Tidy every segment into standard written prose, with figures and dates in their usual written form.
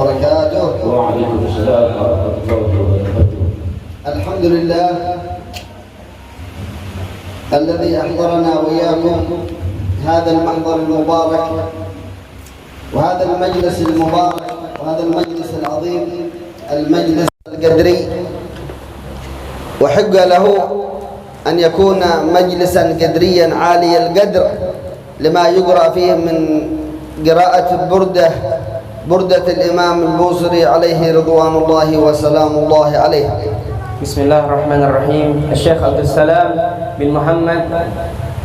وبركاته. وعليكم السلام ورحمة الله وبركاته. الحمد لله الذي أحضرنا وإياكم هذا المحضر المبارك وهذا المجلس المبارك وهذا المجلس العظيم، المجلس القدري، وحق له أن يكون مجلسا قدريا عالي القدر لما يقرأ فيه من قراءة بردة الإمام البوصري عليه رضوان الله وسلام الله عليه. Bismillahirrahmanirrahim. Syekh Abdul Salam bin Muhammad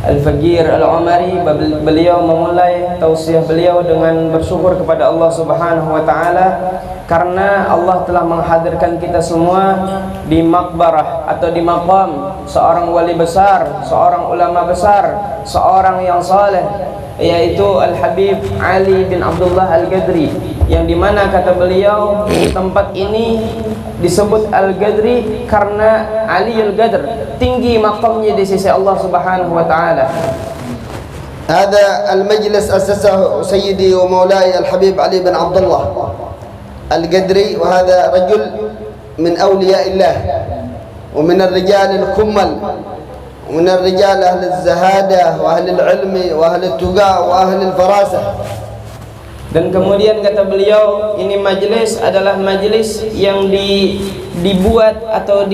Al-Faqir Al-Umari, beliau memulai tausiah beliau dengan bersyukur kepada Allah Subhanahu wa taala karena Allah telah menghadirkan kita semua di maqbarah atau di maqam seorang wali besar, seorang ulama besar, seorang yang saleh, yaitu Al-Habib Ali bin Abdullah Al-Qadri, yang dimana kata beliau tempat ini disebut Al-Qadri karena Ali Al-Qadr, tinggi makamnya di sisi Allah Subhanahu wa taala. هذا المجلس أسسه سيدي ومولاي الحبيب علي بن عبد الله القدري، وهذا رجل من أولياء الله ومن الرجال الكمل ومن الرجال أهل الزهادة وأهل العلم وأهل التقى وأهل الفراسة. Dan kemudian kata beliau, ini majelis adalah majelis yang dibuat atau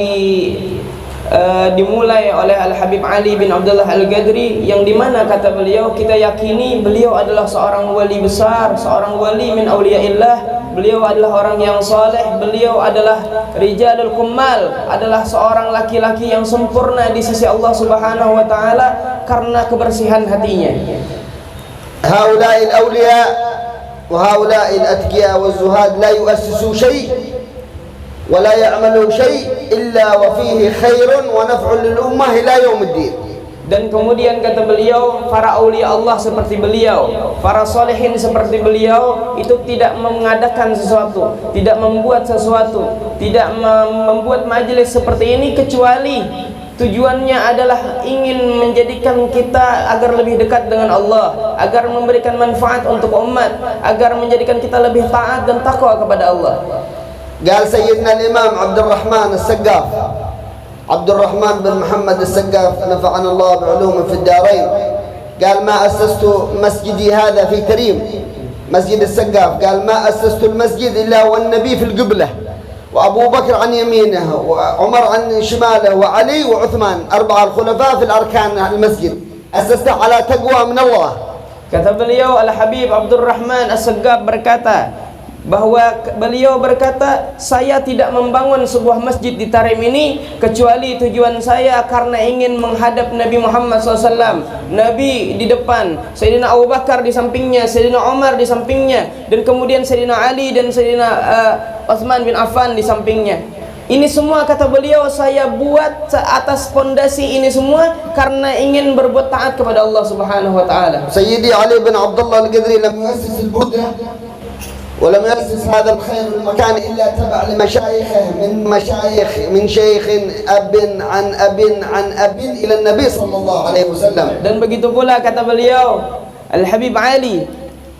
dimulai oleh Al-Habib Ali bin Abdullah Al-Qadri, yang dimana kata beliau, kita yakini beliau adalah seorang wali besar, seorang wali min awliyaillah, beliau adalah orang yang saleh, beliau adalah rijalul kummal, adalah seorang laki-laki yang sempurna di sisi Allah Subhanahu wa taala karena kebersihan hatinya. Haula'il awliya وهؤلاء الأتقياء والزهاد لا يؤسسوا شيء ولا يعملوا شيء إلا وفيه خير ونفع للأمة إلى يوم الدين. Dan kemudian kata beliau, para aulia Allah seperti beliau, para solehin seperti beliau, itu tidak mengadakan sesuatu, tidak membuat sesuatu, tidak membuat majelis seperti ini kecuali tujuannya adalah ingin menjadikan kita agar lebih dekat dengan Allah, agar memberikan manfaat untuk umat, agar menjadikan kita lebih taat dan takwa kepada Allah. قال سيدنا الإمام عبد الرحمن السقاف، عبد الرحمن بن محمد السقاف نفعنا الله بعلومه في الدارين، قال ما أسست مسجدي هذا في تريم، مسجد السقاف، قال ما أسست المسجد إلا والنبي في القبلة، وأبو بكر عن يمينه وعمر عن شماله وعلي وعثمان، أربعة الخلفاء في الأركان المسجد، أسسته على تقوى من الله. Kata beliau, Al-Habib Abdul Rahman As-Saggaf berkata bahwa beliau berkata, saya tidak membangun sebuah masjid di Tarim ini kecuali tujuan saya karena ingin menghadap Nabi Muhammad SAW. Nabi di depan, Sayyidina Abu Bakar di sampingnya, Sayyidina Umar di sampingnya, dan kemudian Sayyidina Ali dan Sayyidina Utsman bin Affan di sampingnya. Ini semua kata beliau saya buat atas fondasi ini semua karena ingin berbuat taat kepada Allah Subhanahu wa taala. Sayyidi Ali bin Abdullah Al-Qadri lam yuassis al-burda ولم يأسس هذا الخير المكان إلا تبع لمشايخه من شيخ أب عن أب عن أب إلى النبي صلى الله عليه وسلم. Dan begitu pula kata beliau, Al-Habib Ali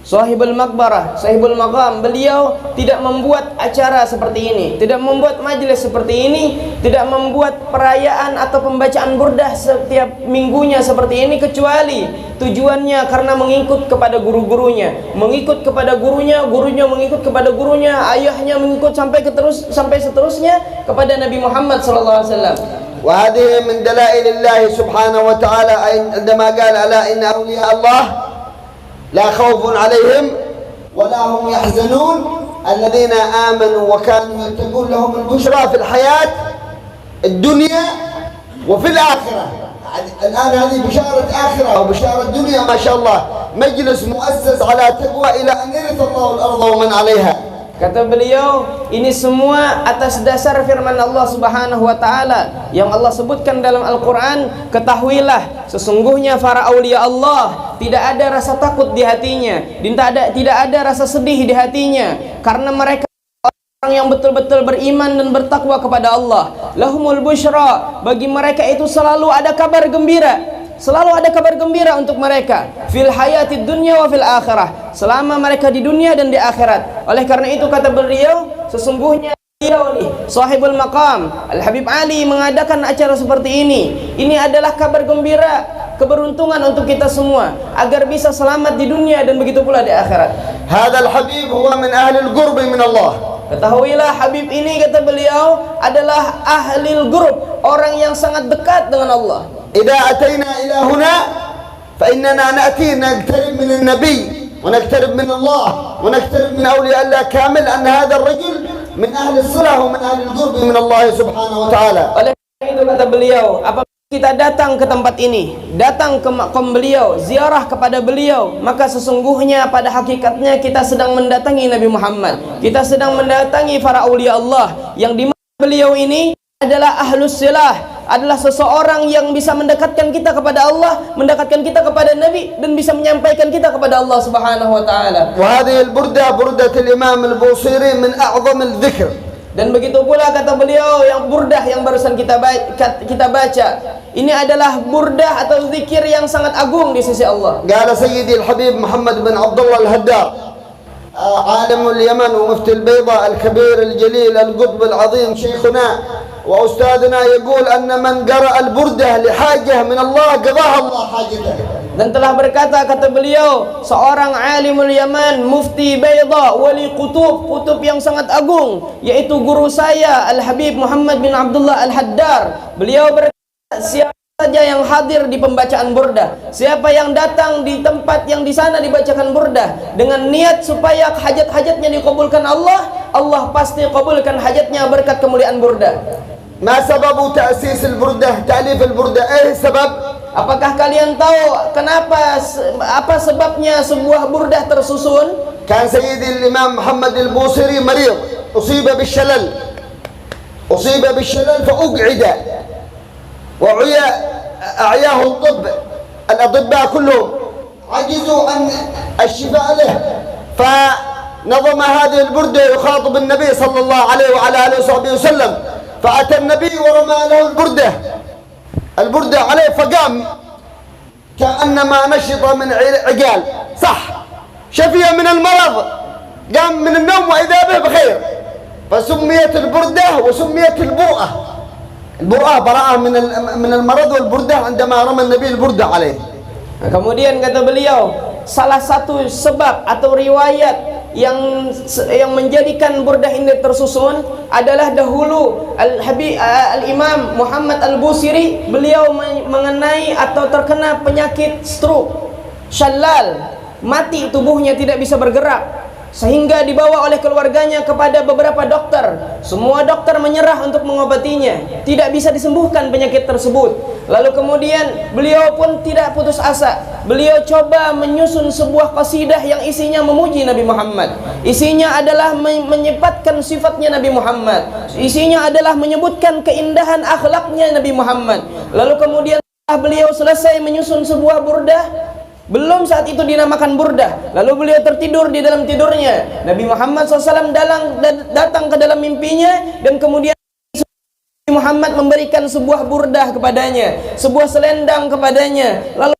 Sahibul Maqbarah, Sahibul Maqam, beliau tidak membuat acara seperti ini, tidak membuat majelis seperti ini, tidak membuat perayaan atau pembacaan burdah setiap minggunya seperti ini kecuali tujuannya karena mengikut kepada guru-gurunya, mengikut kepada gurunya, gurunya mengikut kepada gurunya, ayahnya mengikut sampai seterusnya kepada Nabi Muhammad sallallahu alaihi wasallam. وهذه من دلائل الله سبحانه وتعالى عندما قال ألا إن أولياء الله لا خوف عليهم ولا هم يحزنون الذين آمنوا وكانوا يتقون لهم البشرى في الحياة الدنيا وفي الآخرة. الآن هذه بشارة آخرة وبشارة دنيا، ما شاء الله مجلس مؤسس على تقوى إلى أن يرث الله الأرض ومن عليها. Kata beliau, ini semua atas dasar firman Allah Subhanahu wa taala yang Allah sebutkan dalam Al-Qur'an, ketahuilah sesungguhnya para aulia Allah tidak ada rasa takut di hatinya, tidak ada rasa sedih di hatinya karena mereka orang yang betul-betul beriman dan bertakwa kepada Allah. Lahumul busyra, bagi mereka itu selalu ada kabar gembira. Selalu ada kabar gembira untuk mereka fil hayatid dunya wa fil akhirah, selama mereka di dunia dan di akhirat. Oleh karena itu kata beliau, sesungguhnya beliau nih, Sahibul Maqam Al-Habib Ali mengadakan acara seperti ini. Ini adalah kabar gembira, keberuntungan untuk kita semua agar bisa selamat di dunia dan begitu pula di akhirat. Hadzal Habib huwa min ahli al-qurb min Allah. Ketahuilah Habib ini kata beliau adalah ahlil qurb, orang yang sangat dekat dengan Allah. Idza ataina ila huna fa innana na'ti naqtarib min an-nabi wa naqtarib min Allah wa naqtarib min awliya Allah kamil anna hadha ar-rajul min ahli as-salah wa min ahli al-qurb min Allah subhanahu wa ta'ala. Oleh itu kata beliau, apabila kita datang ke tempat ini, datang ke makam beliau, ziarah kepada beliau, maka sesungguhnya pada hakikatnya kita sedang mendatangi Nabi Muhammad. Kita sedang mendatangi para aulia Allah yang di mana beliau ini adalah ahlus silah, adalah seseorang yang bisa mendekatkan kita kepada Allah, mendekatkan kita kepada Nabi, dan bisa menyampaikan kita kepada Allah Subhanahu wa taala. Wa hadhihi al-burda burdatul Imam al-Busiri min a'zam al-dhikr. Dan begitu pula kata beliau yang burdah yang barusan kita baca, ini adalah burdah atau zikir yang sangat agung di sisi Allah. Qala Sayyidi al-Habib Muhammad bin Abdullah al-Haddad عالم اليمن ومفتي البيضاء الكبير الجليل القطب العظيم شيخنا وأستاذنا يقول أن من قرأ البردة لحاجة من الله قضاها الله حاجته. Dan telah berkata kata beliau, seorang alimul Yaman, mufti Baydha, wali kutub yang sangat agung, yaitu guru saya Al-Habib Muhammad bin Abdullah Al-Haddar. Beliau berkata, siapa saja yang hadir di pembacaan burdah, siapa yang datang di tempat yang di sana dibacakan burdah dengan niat supaya hajat-hajatnya dikabulkan Allah, Allah pasti kabulkan hajatnya berkat kemuliaan burdah. Ma sababu ta'sis al-burdah, ta'lif al-burdah? Sebab? Apakah kalian tahu kenapa, apa sebabnya sebuah burdah tersusun? Kan Sayyidi al-Imam Muhammad al-Busiri marid, usiba بالشلل فأقعد وأعياه الأطباء كلهم عجزوا عن الشفاء له، فنظم هذه البردة يخاطب النبي صلى الله عليه وعلى آله وصحبه وسلم، فأتى النبي ورمى له البردة عليه فقام كأنما نشط من عقال، صح، شفي من المرض، قام من النوم وإذا به بخير، فسميت البردة وسميت البرؤة. البرؤة براءة من المرض، والبردة عندما رمى النبي البردة عليه. Kemudian kata beliau, salah satu sebab atau riwayat yang menjadikan burdah ini tersusun adalah dahulu Al-Imam Muhammad Al-Busiri, beliau mengenai atau terkena penyakit stroke, syallal, mati tubuhnya tidak bisa bergerak, sehingga dibawa oleh keluarganya kepada beberapa dokter. Semua dokter menyerah untuk mengobatinya, tidak bisa disembuhkan penyakit tersebut. Lalu kemudian beliau pun tidak putus asa. Beliau coba menyusun sebuah qasidah yang isinya memuji Nabi Muhammad. Isinya adalah menyifatkan sifatnya Nabi Muhammad. Isinya adalah menyebutkan keindahan akhlaknya Nabi Muhammad. Lalu kemudian setelah beliau selesai menyusun sebuah burdah, belum saat itu dinamakan burdah, lalu beliau tertidur di dalam tidurnya. Nabi Muhammad SAW datang ke dalam mimpinya, dan kemudian Nabi Muhammad memberikan sebuah burdah kepadanya, sebuah selendang kepadanya. Lalu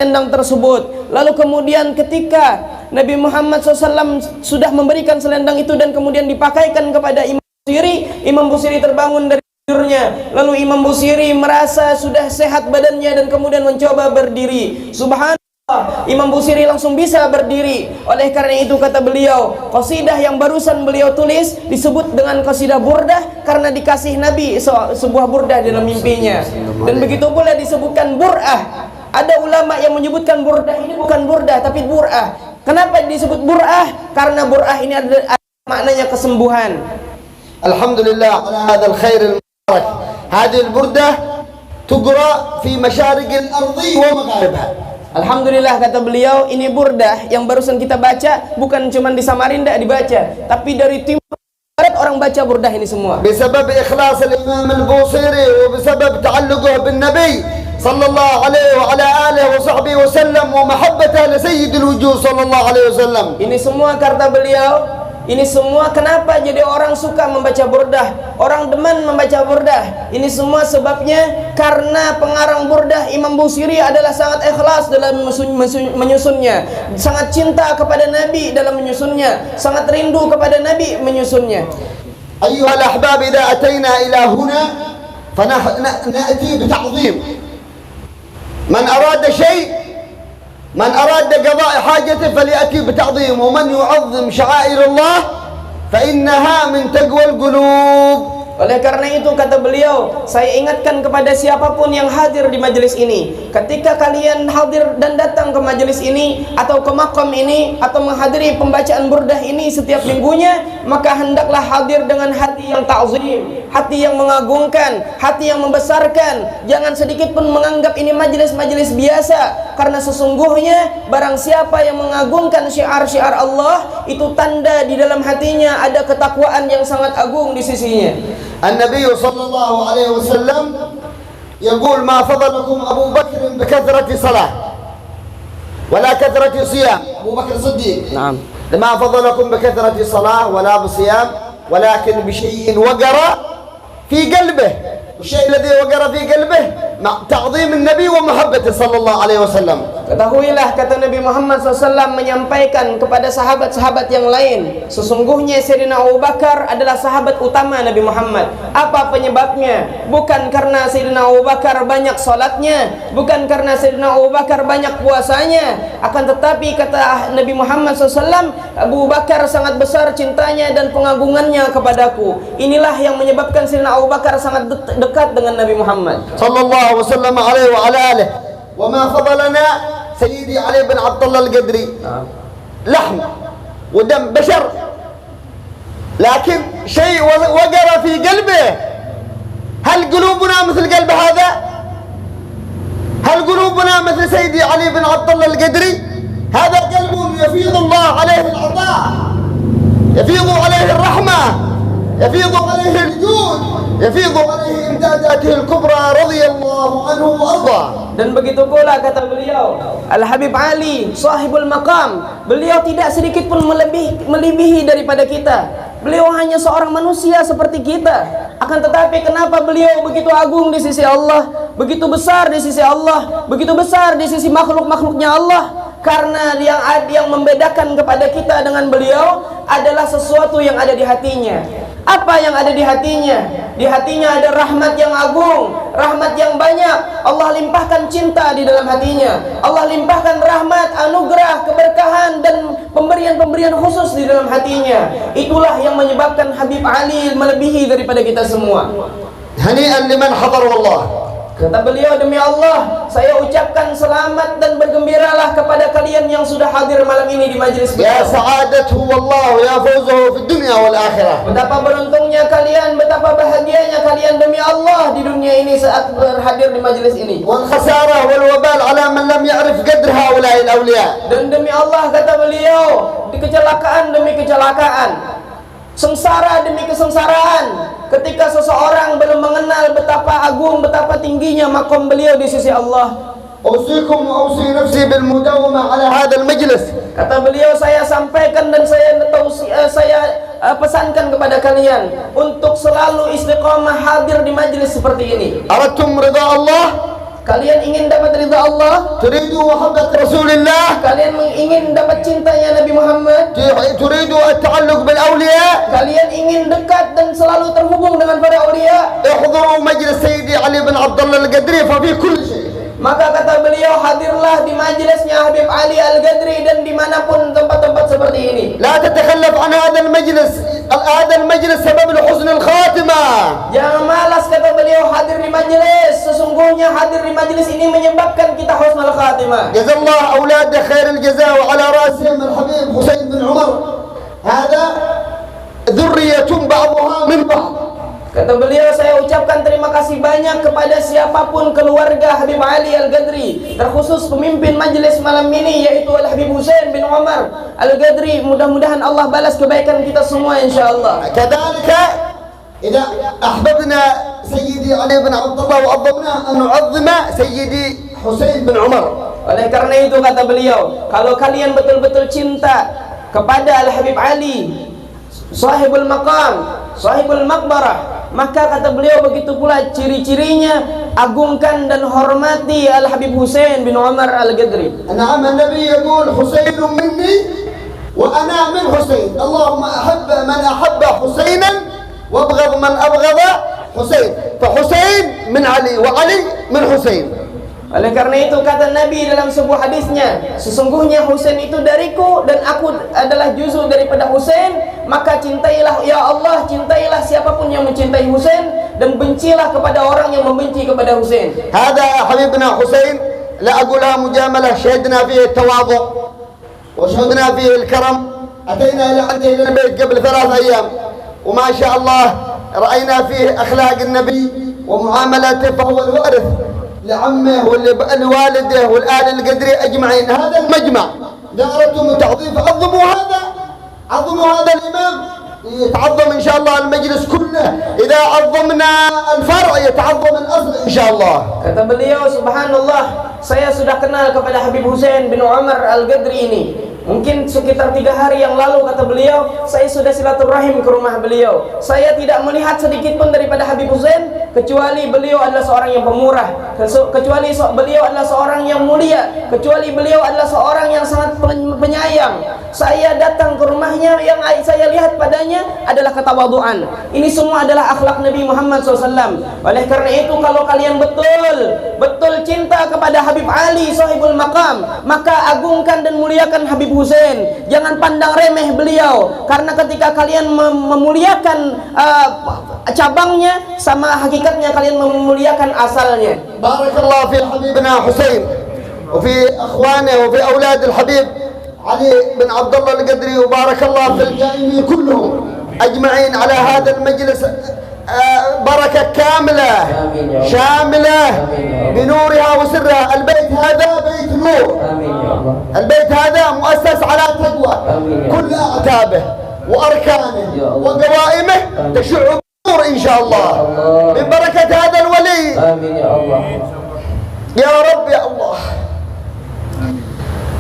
selendang tersebut, lalu kemudian ketika Nabi Muhammad SAW sudah memberikan selendang itu dan kemudian dipakaikan kepada Imam Busiri terbangun dari tidurnya. Lalu Imam Busiri merasa sudah sehat badannya dan kemudian mencoba berdiri. Subhanallah, Imam Busiri langsung bisa berdiri. Oleh karena itu kata beliau, qasidah yang barusan beliau tulis disebut dengan qasidah burdah karena dikasih Nabi sebuah burdah dalam mimpinya. Dan begitu pula disebutkan bur'ah. Ada ulama yang menyebutkan burdah ini bukan burdah tapi bur'ah. Kenapa disebut bur'ah? Karena bur'ah ini ada maknanya kesembuhan. Alhamdulillah ala hadzal khairil mubarak. Hadhihi al-burdah tuqra fi masyarik al-ardi wa magharibiha. Alhamdulillah kata beliau, ini burdah yang barusan kita baca bukan cuma di Samarinda dibaca, tapi dari timur barat orang baca burdah ini semua. Bisabab ikhlas al-Imam al-Busiri wa bisabab ta'alluquhu bin Nabi sallallahu alaihi wa ala alihi wa sahbihi wa sallam wa mahabbatihi li sayyidil wujud sallallahu alaihi wasallam. Ini semua kata beliau Ini semua kenapa jadi orang suka membaca burdah, orang demen membaca burdah? Ini semua sebabnya karena pengarang burdah Imam Busiri adalah sangat ikhlas dalam menyusunnya, sangat cinta kepada Nabi dalam menyusunnya, sangat rindu kepada Nabi menyusunnya. أيها الأحباب إذا أتينا إلى هنا فنأتي بتعظيم. من أراد شيء، من أراد قضاء حاجته فليأتي بتعظيم، ومن يعظم شعائر الله فإنها من تقوى القلوب. Oleh karena itu kata beliau, saya ingatkan kepada siapapun yang hadir di majelis ini, ketika kalian hadir dan datang ke majelis ini atau ke makam ini atau menghadiri pembacaan burdah ini setiap minggunya, maka hendaklah hadir dengan hati yang ta'zim, hati yang mengagungkan, hati yang membesarkan. Jangan sedikit pun menganggap ini majelis-majelis biasa, karena sesungguhnya barang siapa yang mengagungkan syiar-syiar Allah, itu tanda di dalam hatinya ada ketakwaan yang sangat agung di sisinya. النبي صلى الله عليه وسلم يقول ما فضلكم أبو بكر بكثرة صلاة ولا كثرة صيام. أبو بكر الصديق نعم. ما فضلكم بكثرة صلاة ولا بصيام ولكن بشيء وقر في قلبه. الشيء الذي وقر في قلبه مع تعظيم النبي ومحبته صلى الله عليه وسلم. Ketahuilah, kata Nabi Muhammad SAW menyampaikan kepada sahabat-sahabat yang lain, sesungguhnya Sayyidina Abu Bakar adalah sahabat utama Nabi Muhammad. Apa penyebabnya? Bukan karena Sayyidina Abu Bakar banyak salatnya, bukan karena Sayyidina Abu Bakar banyak puasanya, akan tetapi kata Nabi Muhammad SAW, Abu Bakar sangat besar cintanya dan pengagungannya kepadaku. Inilah yang menyebabkan Sayyidina Abu Bakar sangat dekat dengan Nabi Muhammad sallallahu wasallam alaihi wa ala alihi. Wa ma fadalana Sayyidi Ali bin Abdullah al-Qadri لحم ودم بشر لكن شيء وقر في قلبه. هل قلوبنا مثل قلب هذا؟ هل قلوبنا مثل سيدي علي بن عبد الله القدري؟ هذا قلب يفيض الله عليه العطاء، يفيض عليه الرحمة، يفيض عليه الجود، يفيض عليه إمداداته الكبرى رضي الله عنه وأرضاه. Dan begitu pula kata beliau, Al-Habib Ali sahibul maqam, beliau tidak sedikit pun melebihi daripada kita. Beliau hanya seorang manusia seperti kita. Akan tetapi kenapa beliau begitu agung di sisi Allah, begitu besar di sisi Allah, begitu besar di sisi makhluk-makhluknya Allah? Karena yang membedakan kepada kita dengan beliau adalah sesuatu yang ada di hatinya. Apa yang ada di hatinya? Di hatinya ada rahmat yang agung, rahmat yang banyak. Allah limpahkan cinta di dalam hatinya. Allah limpahkan rahmat, anugerah, keberkahan dan pemberian-pemberian khusus di dalam hatinya. Itulah yang menyebabkan Habib Ali melebihi daripada kita semua. Hani'an liman hadar wallah. Kata beliau, demi Allah, saya ucapkan selamat dan bergembiralah kepada kalian yang sudah hadir malam ini di majelis beliau. Ya sa'adatuhu wallahu ya fawzuhu fid dunya wal akhirah. Betapa beruntungnya kalian, betapa bahagianya kalian demi Allah di dunia ini saat berhadir di majelis ini. Wal khasarah wal wabal ala man lam ya'rif qadr haula'il awliya. Dan demi Allah, kata beliau, di kecelakaan demi kecelakaan, sengsara demi kesengsaraan, ketika seseorang belum mengenal betapa agung, betapa tingginya makom beliau di sisi Allah. Usikum wa usi nafsi bil mudawamah ala hadzal majlis. Kata beliau, saya sampaikan dan saya pesankan kepada kalian untuk selalu istiqamah hadir di majelis seperti ini. Aradtum ridha Allah? Kalian ingin dapat ridha Allah? Turidu mahabbat Rasulillah? Kalian ingin dapat cintanya Nabi Muhammad? Turidu at-ta'alluq bil awliya? Kalian ingin dekat dan selalu terhubung dengan para awliya? Ihduru majlis Sayyidi Ali bin Abdullah al-Qadri fa fi kulli shay. Maka kata beliau, hadirlah di majelisnya Habib Ali Al-Qadri dan dimanapun tempat-tempat seperti ini. La tatakhallaf an hadha al-majlis sabab husn al-khatimah. Jangan malas, kata beliau, hadir di majelis. Sesungguhnya hadir di majelis ini menyebabkan kita husnul khatimah. Jazallahu awlad khair al-jazaa wa ala rasihim al-habib Husain bin Umar. Hadha dhurriyyatun ba'daha min ba'd. Kata beliau, saya ucapkan terima kasih banyak kepada siapapun keluarga Habib Ali Al-Qadri, terkhusus pemimpin majelis malam ini yaitu Al-Habib Husain bin Umar Al-Qadri. Mudah-mudahan Allah balas kebaikan kita semua insyaallah. Kadzalika idza ahbabna Sayyidi Ali bin Abdullah wa adhamna an nu'azzima Sayyidi Husain bin Umar. Oleh karena itu kata beliau, kalau kalian betul-betul cinta kepada Al-Habib Ali sahibul maqam, sahibul maqbarah. Maka kata beliau begitu pula ciri-cirinya, agungkan dan hormati Al-Habib Husain bin Umar Al-Ghadri. نعم النبي يقول حسين مني وأنا من حسين اللهم أحب من أحب حسينا وابغض من أبغض حسين فحسين من علي وعلي من حسين. Oleh karena itu kata Nabi dalam sebuah hadisnya, sesungguhnya Husain itu dariku dan aku adalah juzuk daripada Husain, maka cintailah ya Allah, cintailah siapapun yang mencintai Husain dan bencilah kepada orang yang membenci kepada Husain. هذا حبيبنا حسين لا أقولها مجاملة شهدنا فيه التواضع وشهدنا فيه الكرم أتينا إلى عنده إلى البيت قبل 3 أيام وما شاء الله رأينا فيه أخلاق النبي ومعاملته فهو الوارث لعمه ولوالده والآل القدري أجمعين. هذا المجمع دارتهم تعظيم فعظموا هذا، عظموا هذا الإمام يتعظم إن شاء الله المجلس كله. إذا عظمنا الفرع يتعظم الأصل إن شاء الله. Kata beliau, subhanallah, saya sudah kenal kepada Habib Husain bin Umar Al-Ghadri ini. Mungkin sekitar 3 hari yang lalu, kata beliau, saya sudah silaturahim ke rumah beliau. Saya tidak melihat sedikit pun daripada Habib Husain, kecuali beliau adalah seorang yang pemurah, kecuali beliau adalah seorang yang mulia, kecuali beliau adalah seorang yang sangat penyayang. Saya datang ke rumahnya, yang saya lihat padanya adalah ketawaduan. Ini semua adalah akhlak Nabi Muhammad SAW. Oleh karena itu, kalau kalian betul cinta kepada Habib Ali sahibul maqam, maka agungkan dan muliakan Habib Husain. Jangan pandang remeh beliau, karena ketika kalian memuliakan cabangnya, sama hakikatnya kalian memuliakan asalnya. Barakallahu fi habibina Husain وفي أخوانه وفي أولاد الحبيب علي بن عبد الله القدري وبارك الله في الجائمين كلهم أجمعين على هذا المجلس بركة كاملة شاملة بنورها وسرها. البيت هذا بيت نور، البيت هذا مؤسس على تقوى، كل أعتابه وأركانه وقوائمه تشع بنور إن شاء الله من بركة هذا الولي. آمين يا الله. يا رب يا الله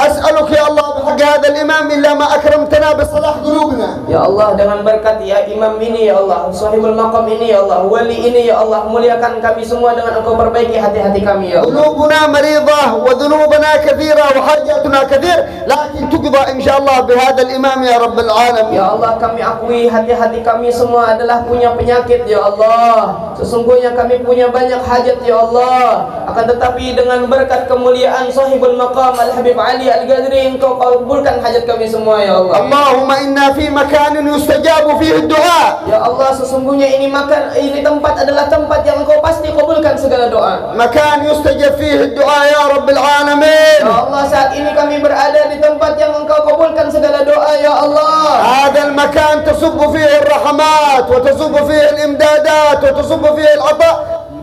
أسألك يا الله بحق هذا الإمام إلا ما أكرمتنا بصلاح قلوبنا. Ya Allah, dengan berkat ya imam ini ya Allah, sahibul maqam ini ya Allah, wali ini ya Allah, muliakan kami semua dengan Engkau perbaiki hati-hati kami ya Allah. قلوبنا مريضة وذنوبنا كثيرة وحاجاتنا كثير لكن تقضى إن شاء الله بهذا الإمام يا رب العالمين. Ya Allah, kami akui hati-hati kami semua adalah punya penyakit ya Allah. Sesungguhnya kami punya banyak hajat ya Allah. Akan tetapi dengan berkat kemuliaan sahibul maqam Al-Habib Ali Al-Ghadri, Engkau kabulkan hajat kami semua ya Allah. Allahumma inna fi makanin yustajabu fihi du'a. Ya Allah, sesungguhnya ini tempat adalah tempat yang Engkau pasti kabulkan segala doa. Makan yustajab fihi du'a ya Rabbil alamin. Ya Allah, saat ini kami berada di tempat yang Engkau kabulkan segala doa ya Allah. هذا المكان تصب فيه الرحمات وتصب فيه الإمدادات وتصب فيه العطاء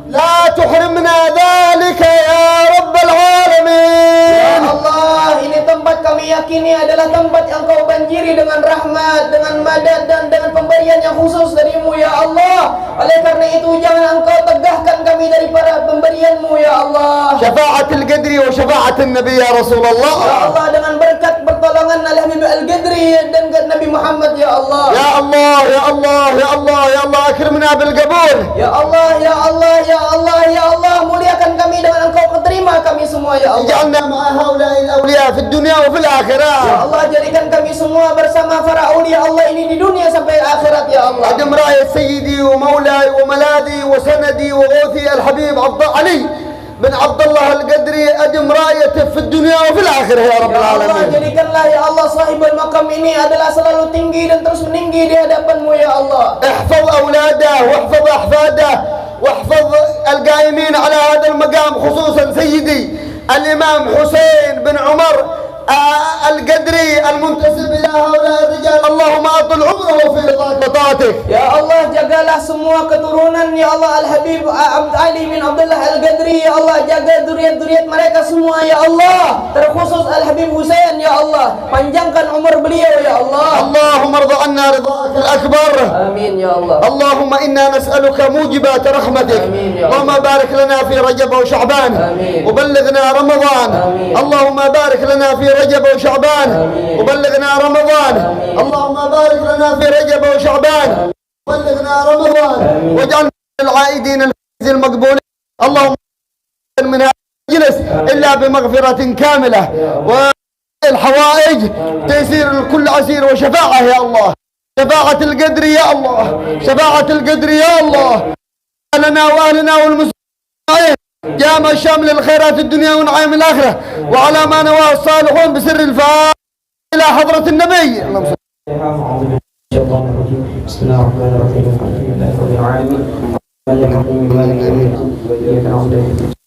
لا تحرمنا ذلك يا رب العالمين. Ya Allah, ini tempat kami yakini adalah tempat yang Kau banjiri dengan rahmat, dengan madad dan dengan pemberian yang khusus darimu ya Allah. Oleh karena itu jangan Engkau tegahkan kami dari para pemberianmu ya Allah. شفاعة القدري وشفاعة النبي يا رسول الله. Ya Allah, dengan berkat pertolongan Al-Habib Al-Ghadri dan Nabi Muhammad ya Allah. يا الله يا الله يا الله يا الله أكرمنا بالقبول. Ya Allah, ya Allah, ya Allah, ya Allah, muliakan kami dengan Engkau terima kami semua ya Allah. اجعلنا مع هؤلاء الأولياء في الدنيا وفي الآخرة. Ya Allah, jadikan kami semua bersama para aulia Allah ini di dunia sampai akhirat ya Allah. أدم راية سيدي ومولاي وملاذي وسندي وغوثي الحبيب علي بن عبد الله القدري، أدم رايته في الدنيا وفي الآخرة يا رب Ya Allah, العالمين. jadikanlah ya Allah sahibul maqam ini adalah selalu tinggi dan terus meninggi di hadapan-Mu ya Allah. احفظ أولاده واحفظ أحفاده واحفظ القائمين على هذا المقام، خصوصا سيدي الإمام حسين بن عمر القدري المنتسب إلى هؤلاء الرجال. اللهم أطل عمره في طاعتك. Ya Allah, jagalah semua keturunan ya Allah Al-Habib Ali bin Abdullah Al-Ghadri istri ya Allah, jaga zuriat-zuriat mereka semua ya Allah, terkhusus Al-Habib Husain ya Allah, panjangkan umur beliau ya Allah. اللهم ارض عنا رضاك الأكبر. Amin ya Allah. اللهم إنا نسألك موجبات رحمتك. آمين يا اللهم بارك لنا في رجب وشعبان. آمين. وبلغنا رمضان. آمين. اللهم بارك لنا في رجب وشعبان. آمين. وبلغنا رمضان. آمين. اللهم بارك لنا في رجب وشعبان. وبلغنا رمضان. واجعلنا من العائدين الفائز المقبولين. اللهم من هذا المجلس إلا بمغفرة كاملة والحوائج تيسير لكل عسير وشفاعة يا الله. شفاعة القدر يا الله. شفاعة القدر يا الله لنا وأهلنا والمسلمين جامع شامل الخيرات الدنيا ونعيم الآخرة وعلى ما نواه الصالحون بسر الفاتحة إلى حضرة النبي. اللهم صل. بسم الله الرحمن الرحيم. الحمد لله رب العالمين.